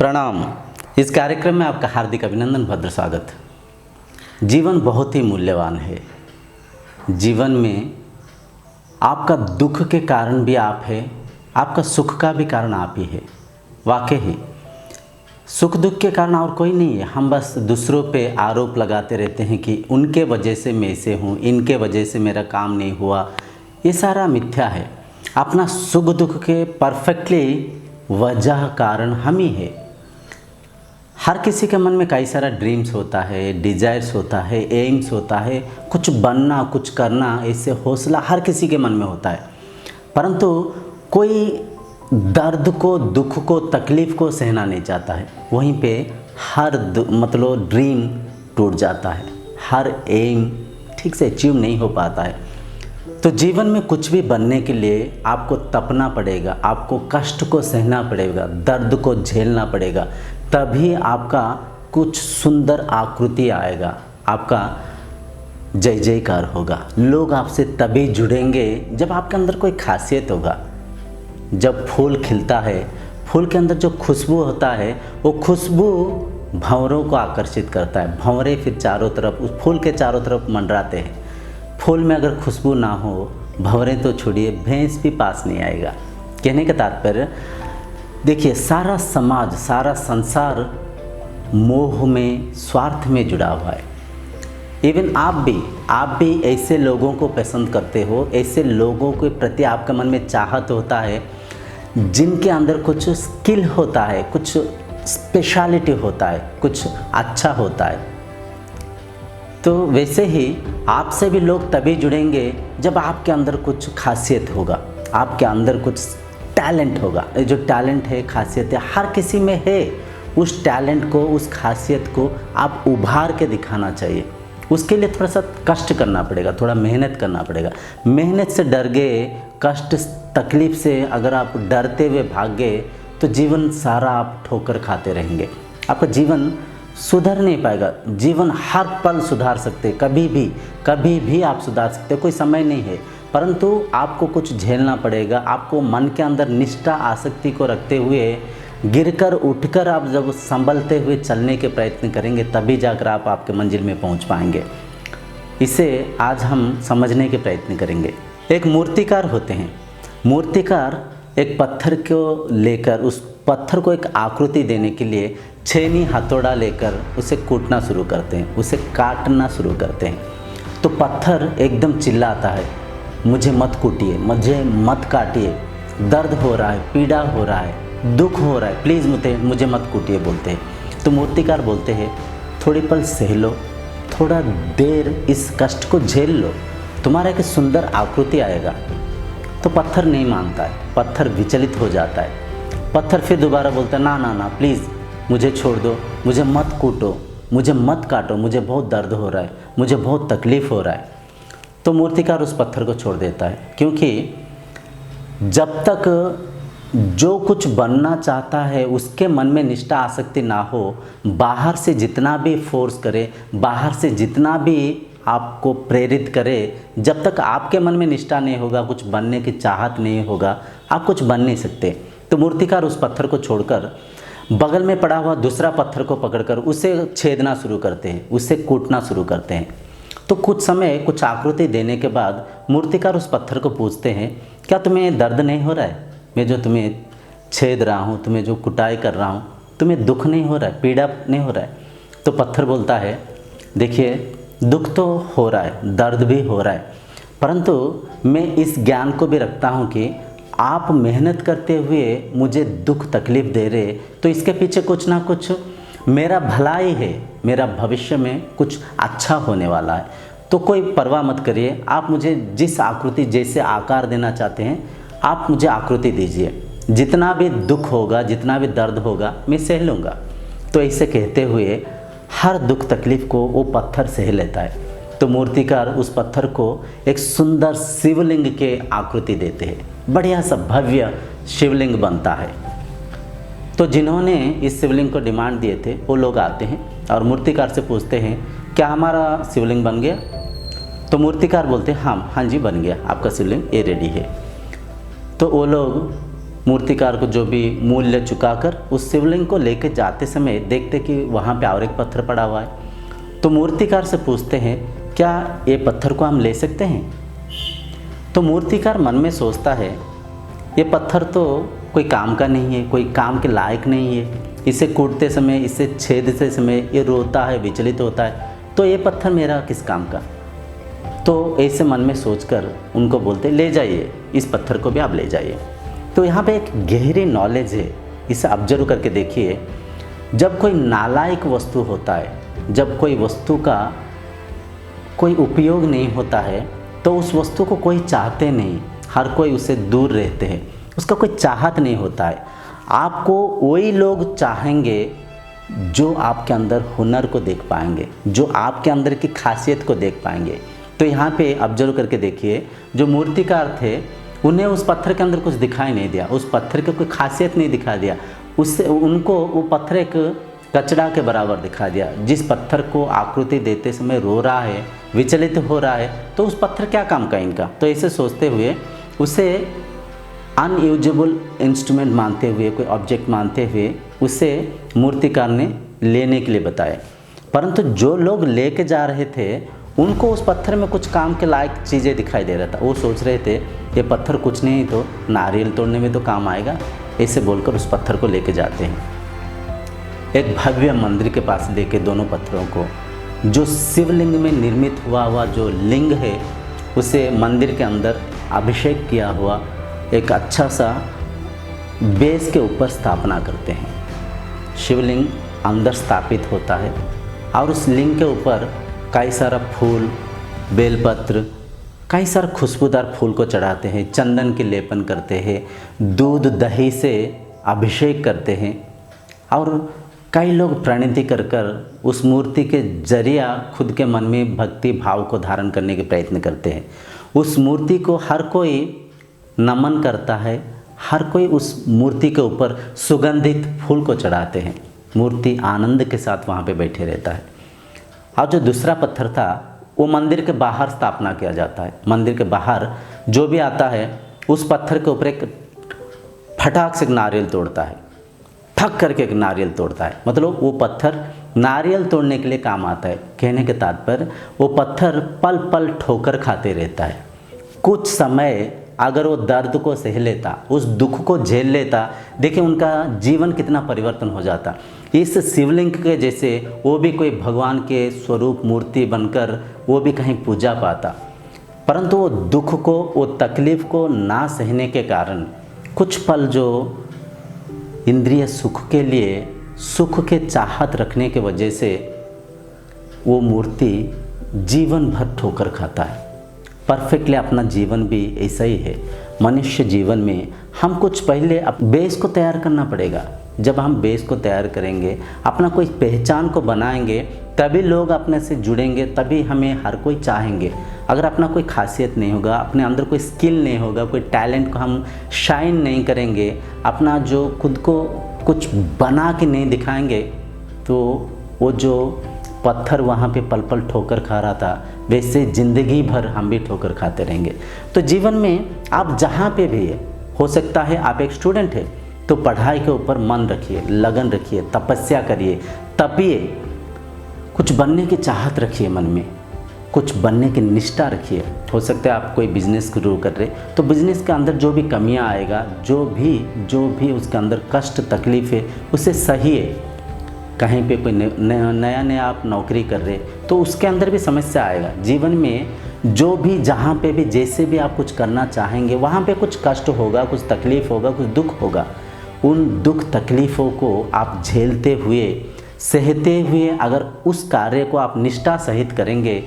प्रणाम। इस कार्यक्रम में आपका हार्दिक अभिनंदन, भद्र स्वागत। जीवन बहुत ही मूल्यवान है। जीवन में आपका दुख के कारण भी आप है, आपका सुख का भी कारण आप ही है। वाकई ही सुख दुख के कारण और कोई नहीं है। हम बस दूसरों पे आरोप लगाते रहते हैं कि उनके वजह से मैं ऐसे हूँ, इनके वजह से मेरा काम नहीं हुआ। ये सारा मिथ्या है। अपना सुख दुख के परफेक्टली वजह कारण हम ही है। हर किसी के मन में कई सारा ड्रीम्स होता है, डिज़ायर्स होता है, एम्स होता है, कुछ बनना, कुछ करना, ऐसे हौसला हर किसी के मन में होता है। परंतु कोई दर्द को, दुख को, तकलीफ़ को सहना नहीं चाहता है। वहीं पे हर मतलब ड्रीम टूट जाता है, हर एम ठीक से अचीव नहीं हो पाता है। तो जीवन में कुछ भी बनने के लिए आपको तपना पड़ेगा, आपको कष्ट को सहना पड़ेगा, दर्द को झेलना पड़ेगा, तभी आपका कुछ सुंदर आकृति आएगा, आपका जय जयकार होगा। लोग आपसे तभी जुड़ेंगे जब आपके अंदर कोई खासियत होगा। जब फूल खिलता है, फूल के अंदर जो खुशबू होता है, वो खुशबू भंवरों को आकर्षित करता है। भंवरे फिर चारों तरफ, उस फूल के चारों तरफ मंडराते हैं। फूल में अगर खुशबू ना हो, भंवरे तो छोड़िए, भैंस भी पास नहीं आएगा। कहने का तात्पर्य देखिए, सारा समाज, सारा संसार मोह में, स्वार्थ में जुड़ा हुआ है। इवन आप भी ऐसे लोगों को पसंद करते हो, ऐसे लोगों के प्रति आपके मन में चाहत होता है जिनके अंदर कुछ स्किल होता है, कुछ स्पेशलिटी होता है, कुछ अच्छा होता है। तो वैसे ही आपसे भी लोग तभी जुड़ेंगे जब आपके अंदर कुछ खासियत होगा, आपके अंदर कुछ टैलेंट होगा। जो टैलेंट है, खासियत है, हर किसी में है। उस टैलेंट को, उस खासियत को आप उभार के दिखाना चाहिए। उसके लिए थोड़ा सा कष्ट करना पड़ेगा, थोड़ा मेहनत करना पड़ेगा। मेहनत से डर गए, कष्ट तकलीफ़ से अगर आप डरते हुए भाग गए तो जीवन सारा आप ठोकर खाते रहेंगे। आपका जीवन सुधर नहीं पाएगा। जीवन हर पल सुधार सकते, कभी भी आप सुधार सकते, कोई समय नहीं है। परंतु आपको कुछ झेलना पड़ेगा। आपको मन के अंदर निष्ठा, आसक्ति को रखते हुए गिरकर उठकर आप जब संभलते हुए चलने के प्रयत्न करेंगे, तभी जाकर आप आपके मंजिल में पहुंच पाएंगे। इसे आज हम समझने के प्रयत्न करेंगे। एक मूर्तिकार होते हैं। मूर्तिकार एक पत्थर को लेकर, उस पत्थर को एक आकृति देने के लिए छेनी हथौड़ा लेकर उसे कूटना शुरू करते हैं, उसे काटना शुरू करते हैं। तो पत्थर एकदम चिल्लाता है, मुझे मत कूटिए, मुझे मत काटिए, दर्द हो रहा है, पीड़ा हो रहा है, दुख हो रहा है, प्लीज़ मुझे मत कूटिए बोलते हैं। तो मूर्तिकार बोलते हैं, थोड़ी पल सह लो, थोड़ा देर इस कष्ट को झेल लो, तुम्हारा एक सुंदर आकृति आएगा। तो पत्थर नहीं मानता है, पत्थर विचलित हो जाता है। पत्थर फिर दोबारा बोलता है, ना ना ना, प्लीज़ मुझे छोड़ दो, मुझे मत कूटो, मुझे मत काटो, मुझे बहुत दर्द हो रहा है, मुझे बहुत तकलीफ़ हो रहा है। तो मूर्तिकार उस पत्थर को छोड़ देता है, क्योंकि जब तक जो कुछ बनना चाहता है उसके मन में निष्ठा, आसक्ति ना हो, बाहर से जितना भी फोर्स करे, बाहर से जितना भी आपको प्रेरित करे, जब तक आपके मन में निष्ठा नहीं होगा, कुछ बनने की चाहत नहीं होगा, आप कुछ बन नहीं सकते। तो मूर्तिकार उस पत्थर को छोड़कर बगल में पड़ा हुआ दूसरा पत्थर को पकड़कर उसे छेदना शुरू करते हैं, उसे कूटना शुरू करते हैं। तो कुछ समय, कुछ आकृति देने के बाद मूर्तिकार उस पत्थर को पूछते हैं, क्या तुम्हें दर्द नहीं हो रहा है? मैं जो तुम्हें छेद रहा हूँ, तुम्हें जो कुटाई कर रहा हूँ, तुम्हें दुख नहीं हो रहा है, पीड़ा नहीं हो रहा है? तो पत्थर बोलता है, देखिए दुख तो हो रहा है, दर्द भी हो रहा है, परंतु मैं इस ज्ञान को भी रखता हूँ कि आप मेहनत करते हुए मुझे दुख तकलीफ़ दे रहे, तो इसके पीछे कुछ ना कुछ मेरा भलाई है, मेरा भविष्य में कुछ अच्छा होने वाला है। तो कोई परवाह मत करिए, आप मुझे जिस आकृति, जैसे आकार देना चाहते हैं, आप मुझे आकृति दीजिए। जितना भी दुख होगा, जितना भी दर्द होगा, मैं सह लूँगा। तो ऐसे कहते हुए हर दुख तकलीफ़ को वो पत्थर सह लेता है। तो मूर्तिकार उस पत्थर को एक सुंदर शिवलिंग के आकृति देते हैं। बढ़िया सा भव्य शिवलिंग बनता है। तो जिन्होंने इस शिवलिंग को डिमांड दिए थे, वो लोग आते हैं और मूर्तिकार से पूछते हैं, क्या हमारा शिवलिंग बन गया? तो मूर्तिकार बोलते हैं, हाँ जी बन गया, आपका शिवलिंग ये रेडी है। तो वो लोग मूर्तिकार को जो भी मूल्य चुकाकर उस शिवलिंग को लेके जाते समय देखते कि वहाँ पे और एक पत्थर पड़ा हुआ है। तो मूर्तिकार से पूछते हैं, क्या ये पत्थर को हम ले सकते हैं? तो मूर्तिकार मन में सोचता है, ये पत्थर तो कोई काम का नहीं है, कोई काम के लायक नहीं है। इसे कूटते समय, इसे छेदते समय ये रोता है, विचलित होता है, तो ये पत्थर मेरा किस काम का? तो ऐसे मन में सोचकर उनको बोलते, ले जाइए, इस पत्थर को भी आप ले जाइए। तो यहाँ पे एक गहरी नॉलेज है, इसे ऑब्जर्व करके देखिए। जब कोई नालायक वस्तु होता है, जब कोई वस्तु का कोई उपयोग नहीं होता है, तो उस वस्तु को कोई चाहते नहीं, हर कोई उससे दूर रहते हैं, उसका कोई चाहत नहीं होता है। आपको वही लोग चाहेंगे जो आपके अंदर हुनर को देख पाएंगे, जो आपके अंदर की खासियत को देख पाएंगे। तो यहाँ पे ऑब्जर्व करके देखिए, जो मूर्तिकार थे उन्हें उस पत्थर के अंदर कुछ दिखाई नहीं दिया, उस पत्थर की कोई खासियत नहीं दिखा दिया, उससे उनको वो पत्थर एक कचड़ा के बराबर दिखा दिया। जिस पत्थर को आकृति देते समय रो रहा है, विचलित हो रहा है, तो उस पत्थर क्या काम का इनका? तो ऐसे सोचते हुए उसे अनयूजेबल इंस्ट्रूमेंट मानते हुए, कोई ऑब्जेक्ट मानते हुए उसे मूर्तिकार ने लेने के लिए बताया। परंतु जो लोग लेके जा रहे थे उनको उस पत्थर में कुछ काम के लायक चीज़ें दिखाई दे रहा था। वो सोच रहे थे ये पत्थर कुछ नहीं तो नारियल तोड़ने में तो काम आएगा, ऐसे बोलकर उस पत्थर को लेके जाते हैं। एक भव्य मंदिर के पास लेके दोनों पत्थरों को, जो शिवलिंग में निर्मित हुआ जो लिंग है, उसे मंदिर के अंदर अभिषेक किया हुआ एक अच्छा सा बेस के ऊपर स्थापना करते हैं। शिवलिंग अंदर स्थापित होता है और उस लिंग के ऊपर कई सारा फूल, बेलपत्र, कई सारे खुशबूदार फूल को चढ़ाते हैं, चंदन के लेपन करते हैं, दूध दही से अभिषेक करते हैं और कई लोग प्रणति कर कर उस मूर्ति के जरिया खुद के मन में भक्ति भाव को धारण करने के प्रयत्न करते हैं। उस मूर्ति को हर कोई नमन करता है, हर कोई उस मूर्ति के ऊपर सुगंधित फूल को चढ़ाते हैं। मूर्ति आनंद के साथ वहाँ पे बैठे रहता है। और जो दूसरा पत्थर था वो मंदिर के बाहर स्थापना किया जाता है। मंदिर के बाहर जो भी आता है उस पत्थर के ऊपर एक फटाक से नारियल तोड़ता है, ठक करके एक नारियल तोड़ता है। मतलब वो पत्थर नारियल तोड़ने के लिए काम आता है। कहने के तात्पर्य वो पत्थर पल पल ठोकर खाते रहता है। कुछ समय अगर वो दर्द को सह लेता, उस दुख को झेल लेता, देखिए उनका जीवन कितना परिवर्तन हो जाता। इस शिवलिंग के जैसे वो भी कोई भगवान के स्वरूप मूर्ति बनकर वो भी कहीं पूजा पाता, परंतु वो दुख को, वो तकलीफ़ को ना सहने के कारण कुछ पल जो इंद्रिय सुख के लिए, सुख के चाहत रखने के वजह से वो मूर्ति जीवन भर ठोकर खाता है। परफेक्टली अपना जीवन भी ऐसा ही है। मनुष्य जीवन में हम कुछ पहले बेस को तैयार करना पड़ेगा। जब हम बेस को तैयार करेंगे, अपना कोई पहचान को बनाएंगे, तभी लोग अपने से जुड़ेंगे, तभी हमें हर कोई चाहेंगे। अगर अपना कोई खासियत नहीं होगा, अपने अंदर कोई स्किल नहीं होगा, कोई टैलेंट को हम शाइन नहीं करेंगे, अपना जो खुद को कुछ बना के नहीं दिखाएंगे, तो वो जो पत्थर वहाँ पे पल पल ठोकर खा रहा था, वैसे ज़िंदगी भर हम भी ठोकर खाते रहेंगे। तो जीवन में आप जहाँ पे भी है, हो सकता है आप एक स्टूडेंट है तो पढ़ाई के ऊपर मन रखिए, लगन रखिए, तपस्या करिए, तपिए, कुछ बनने की चाहत रखिए मन में, कुछ बनने की निष्ठा रखिए। हो सकता है आप कोई बिज़नेस शुरू कर रहे, तो बिज़नेस के अंदर जो भी कमियां आएगा, जो भी उसके अंदर कष्ट तकलीफ़ है, उसे सही है। कहीं पे कोई नया आप नौकरी कर रहे तो उसके अंदर भी समस्या आएगा। जीवन में जो भी, जहाँ पे भी, जैसे भी आप कुछ करना चाहेंगे, वहाँ पे कुछ कष्ट होगा, कुछ तकलीफ़ होगा, कुछ दुख होगा। उन दुख तकलीफ़ों को आप झेलते हुए, सहते हुए अगर उस कार्य को आप निष्ठा सहित करेंगे,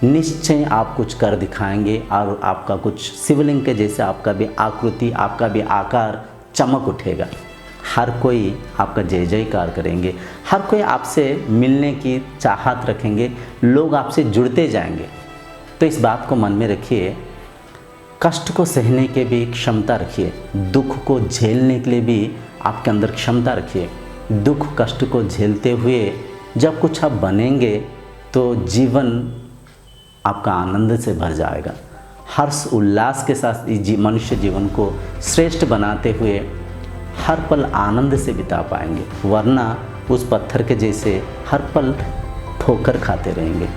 निश्चय आप कुछ कर दिखाएंगे और आपका कुछ शिवलिंग के जैसे आपका भी आकृति, आपका भी आकार चमक उठेगा। हर कोई आपका जय जयकार करेंगे, हर कोई आपसे मिलने की चाहत रखेंगे, लोग आपसे जुड़ते जाएंगे। तो इस बात को मन में रखिए। कष्ट को सहने के भी क्षमता रखिए, दुख को झेलने के लिए भी आपके अंदर क्षमता रखिए। दुख कष्ट को झेलते हुए जब कुछ आप बनेंगे तो जीवन आपका आनंद से भर जाएगा। हर्ष उल्लास के साथ इस मनुष्य जीवन को श्रेष्ठ बनाते हुए हर पल आनंद से बिता पाएंगे, वरना उस पत्थर के जैसे हर पल ठोकर खाते रहेंगे,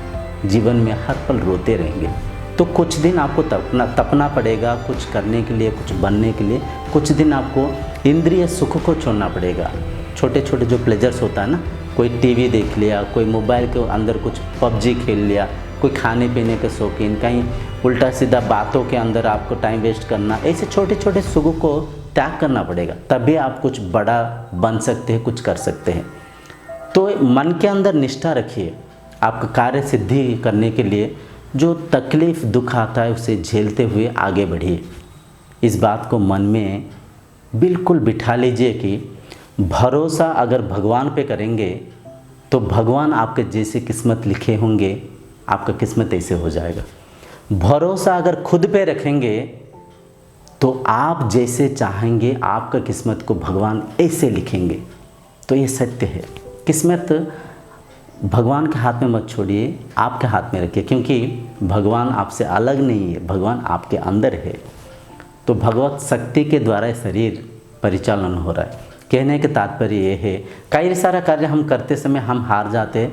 जीवन में हर पल रोते रहेंगे। तो कुछ दिन आपको तपना पड़ेगा, कुछ करने के लिए, कुछ बनने के लिए। कुछ दिन आपको इंद्रिय सुख को छोड़ना पड़ेगा। छोटे छोटे जो प्लेजर्स होता है ना, कोई टीवी देख लिया, कोई मोबाइल के अंदर कुछ पबजी खेल लिया, कोई खाने पीने के शौकीन, कहीं उल्टा सीधा बातों के अंदर आपको टाइम वेस्ट करना, ऐसे छोटे छोटे सुख को त्याग करना पड़ेगा, तभी आप कुछ बड़ा बन सकते हैं, कुछ कर सकते हैं। तो मन के अंदर निष्ठा रखिए। आपका कार्य सिद्धि करने के लिए जो तकलीफ़ दुख आता है उसे झेलते हुए आगे बढ़िए। इस बात को मन में बिल्कुल बिठा लीजिए कि भरोसा अगर भगवान पे करेंगे तो भगवान आपके जैसे किस्मत लिखे होंगे, आपका किस्मत ऐसे हो जाएगा। भरोसा अगर खुद पे रखेंगे तो आप जैसे चाहेंगे आपका किस्मत को भगवान ऐसे लिखेंगे। तो ये सत्य है। किस्मत भगवान के हाथ में मत छोड़िए, आपके हाथ में रखिए, क्योंकि भगवान आपसे अलग नहीं है, भगवान आपके अंदर है। तो भगवत शक्ति के द्वारा शरीर परिचालन हो रहा है। कहने के तात्पर्य ये है, कई सारा कार्य हम करते समय हम हार जाते,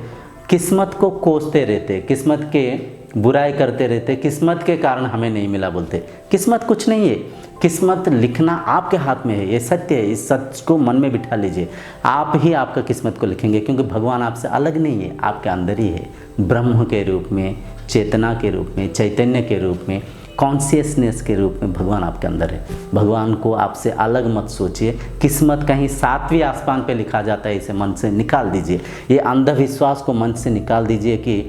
किस्मत को कोसते रहते, किस्मत के बुराई करते रहते, किस्मत के कारण हमें नहीं मिला बोलते। किस्मत कुछ नहीं है, किस्मत लिखना आपके हाथ में है, ये सत्य है। इस सच को मन में बिठा लीजिए। आप ही आपका किस्मत को लिखेंगे, क्योंकि भगवान आपसे अलग नहीं है, आपके अंदर ही है। ब्रह्म के रूप में, चेतना के रूप में, चैतन्य के रूप में, कॉन्शियसनेस के रूप में भगवान आपके अंदर है। भगवान को आपसे अलग मत सोचिए। किस्मत कहीं 7वीं आसमान पे लिखा जाता है, इसे मन से निकाल दीजिए। ये अंधविश्वास को मन से निकाल दीजिए कि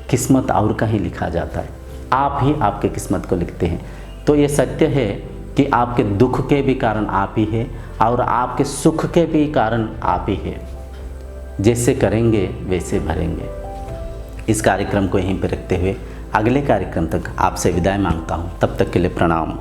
किस्मत और कहीं लिखा जाता है। आप ही आपके किस्मत को लिखते हैं। तो ये सत्य है कि आपके दुख के भी कारण आप ही है और आपके सुख के भी कारण आप ही है। जैसे करेंगे वैसे भरेंगे। इस कार्यक्रम को यहीं पर रखते हुए अगले कार्यक्रम तक आपसे विदाई मांगता हूँ। तब तक के लिए प्रणाम।